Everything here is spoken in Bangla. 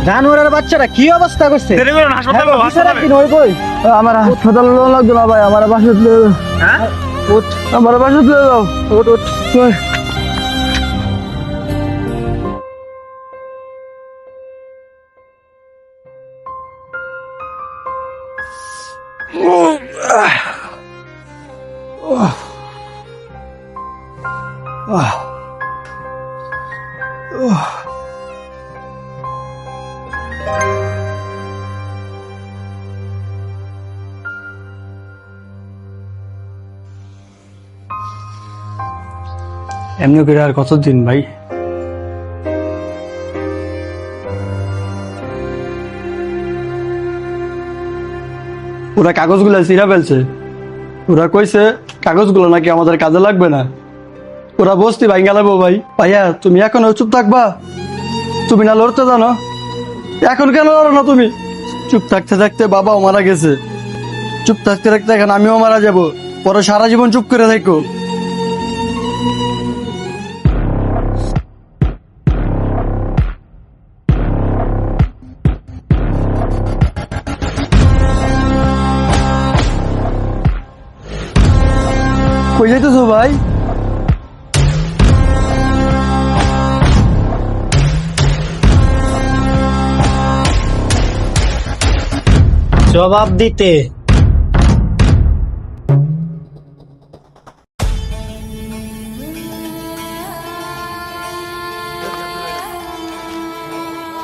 জানোয়ারের বাচ্চারা কি অবস্থা করছে? আমার হাসপাতালে লাগতো না ভাই, আমার বাসায় আমার বাসায় যাও। এমনি করে আর কতদিন ভাই? ওরা কাগজগুলো ছিঁড়া ফেলছে। ওরা কইছে কাগজগুলো নাকি আমাদের কাজে লাগবে না। ওরা বসতি ভাই গেলাবো ভাই। ভাইয়া তুমি এখন চুপ থাকবা? তুমি না লড়তে জানো, এখন কেন লড়ো না তুমি? চুপ থাকতে থাকতে বাবাও মারা গেছে, চুপ থাকতে থাকতে এখন আমিও মারা যাব। পরে সারা জীবন চুপ করে থাকো। কই যাইতেছো ভাই? জবাব দিতে